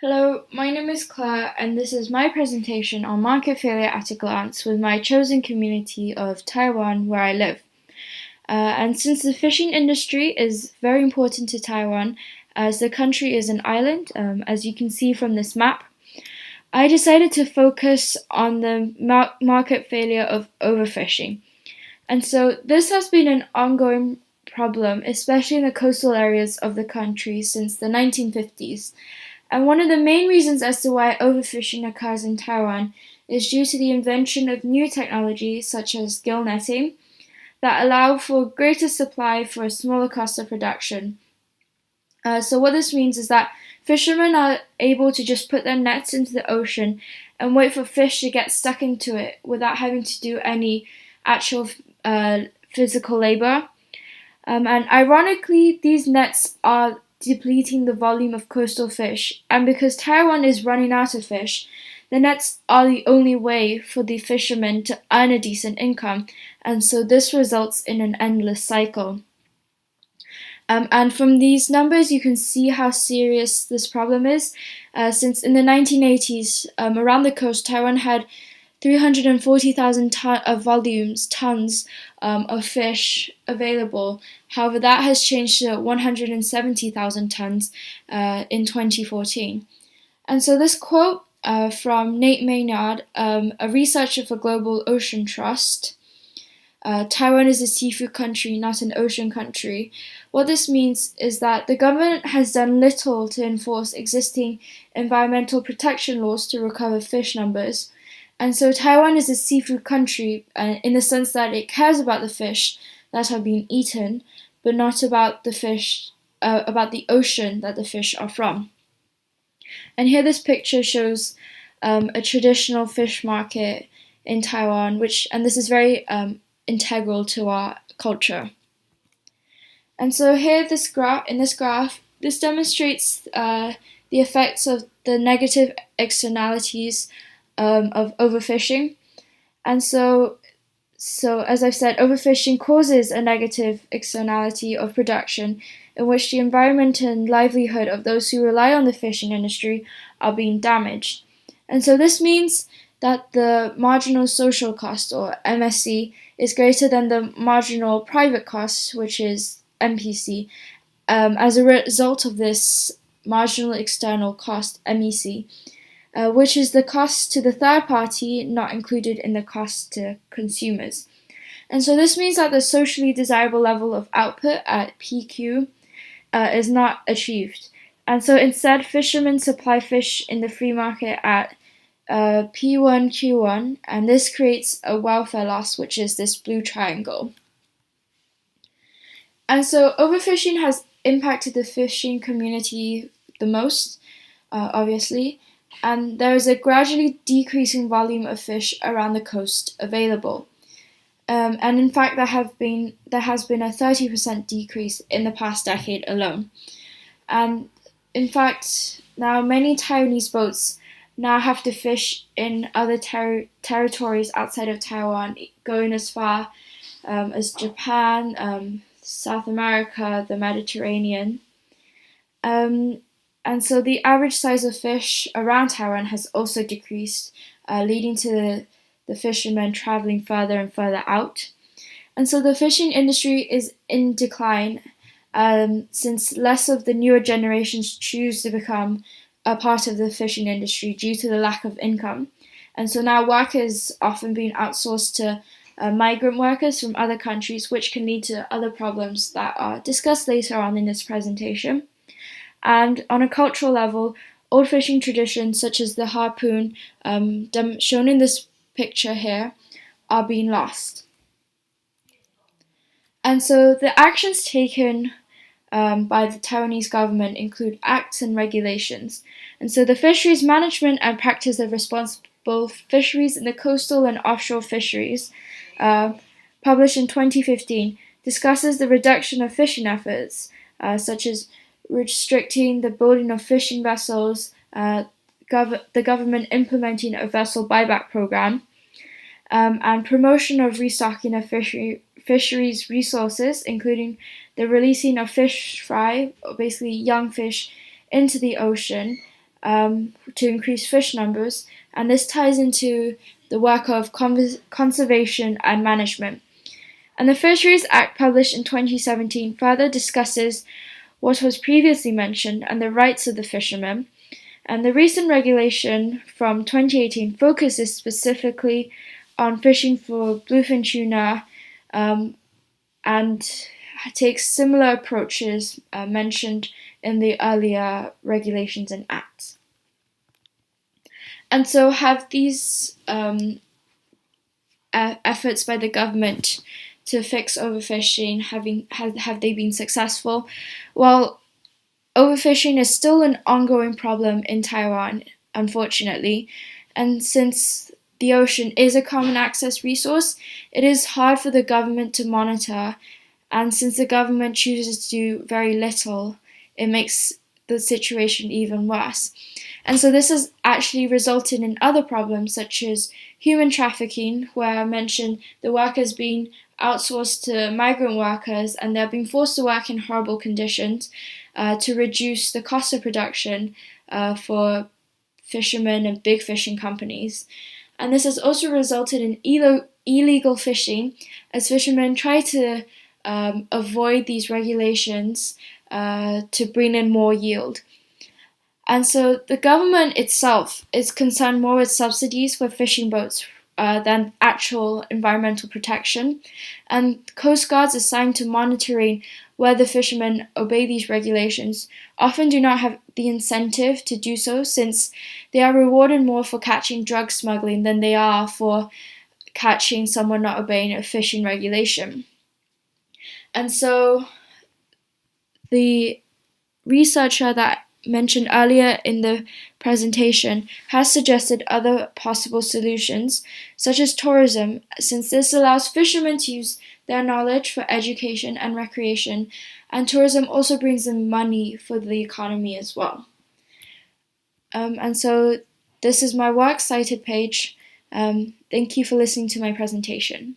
Hello, my name is Claire, and this is my presentation on market failure at a glance with my chosen community of Taiwan, where I live. And since the fishing industry is very important to Taiwan, as the country is an island, as you can see from this map, I decided to focus on the market failure of overfishing. And so this has been an ongoing problem, especially in the coastal areas of the country since the 1950s. And one of the main reasons as to why overfishing occurs in Taiwan is due to the invention of new technologies such as gill netting that allow for greater supply for a smaller cost of production. So what this means is that fishermen are able to just put their nets into the ocean and wait for fish to get stuck into it without having to do any actual physical labor. And ironically, these nets are depleting the volume of coastal fish, and because Taiwan is running out of fish, the nets are the only way for the fishermen to earn a decent income, and so this results in an endless cycle. And from these numbers, you can see how serious this problem is, since in the 1980s, around the coast, Taiwan had 340,000 tons of fish available. However, that has changed to 170,000 tons in 2014. And so this quote from Nate Maynard, a researcher for Global Ocean Trust, Taiwan is a seafood country, not an ocean country. What this means is that the government has done little to enforce existing environmental protection laws to recover fish numbers. And so Taiwan is a seafood country in the sense that it cares about the fish that are being eaten, but not about about the ocean that the fish are from. And here this picture shows a traditional fish market in Taiwan, and this is very integral to our culture. And so here in this graph, this demonstrates the effects of the negative externalities of overfishing. And so as I've said, overfishing causes a negative externality of production in which the environment and livelihood of those who rely on the fishing industry are being damaged. And so this means that the marginal social cost, or MSC, is greater than the marginal private cost, which is MPC. As a result of this marginal external cost, MEC, which is the cost to the third party not included in the cost to consumers. And so this means that the socially desirable level of output at PQ is not achieved. And so instead, fishermen supply fish in the free market at P1Q1, and this creates a welfare loss, which is this blue triangle. And so overfishing has impacted the fishing community the most, obviously, and there is a gradually decreasing volume of fish around the coast available. And in fact, there has been a 30% decrease in the past decade alone. And in fact, now many Taiwanese boats now have to fish in other territories outside of Taiwan, going as far as Japan, South America, the Mediterranean. And so the average size of fish around Taiwan has also decreased, leading to the fishermen traveling further and further out. And so the fishing industry is in decline, since less of the newer generations choose to become a part of the fishing industry due to the lack of income. And so now work is often being outsourced to migrant workers from other countries, which can lead to other problems that are discussed later on in this presentation. And on a cultural level, old fishing traditions such as the harpoon, shown in this picture here, are being lost. And so the actions taken by the Taiwanese government include acts and regulations. And so the Fisheries Management and Practice of Responsible Fisheries in the Coastal and Offshore Fisheries, published in 2015, discusses the reduction of fishing efforts, such as restricting the building of fishing vessels, the government implementing a vessel buyback program, and promotion of restocking of fisheries resources, including the releasing of fish fry, basically young fish, into the ocean, to increase fish numbers, and this ties into the work of conservation and management. And the Fisheries Act published in 2017 further discusses what was previously mentioned and the rights of the fishermen. And the recent regulation from 2018 focuses specifically on fishing for bluefin tuna and takes similar approaches mentioned in the earlier regulations and acts. And so have these efforts by the government to fix overfishing, have they been successful? Well, overfishing is still an ongoing problem in Taiwan, unfortunately, and since the ocean is a common access resource, it is hard for the government to monitor, and since the government chooses to do very little, it makes the situation even worse. And so this has actually resulted in other problems such as human trafficking, where I mentioned the workers being outsourced to migrant workers and they're being forced to work in horrible conditions to reduce the cost of production for fishermen and big fishing companies. And this has also resulted in illegal fishing as fishermen try to avoid these regulations to bring in more yield. And so the government itself is concerned more with subsidies for fishing boats than actual environmental protection. And coast guards assigned to monitoring whether fishermen obey these regulations often do not have the incentive to do so, since they are rewarded more for catching drug smuggling than they are for catching someone not obeying a fishing regulation. And so the researcher that mentioned earlier in the presentation has suggested other possible solutions, such as tourism, since this allows fishermen to use their knowledge for education and recreation, and tourism also brings in money for the economy as well. And so this is my works cited page. Thank you for listening to my presentation.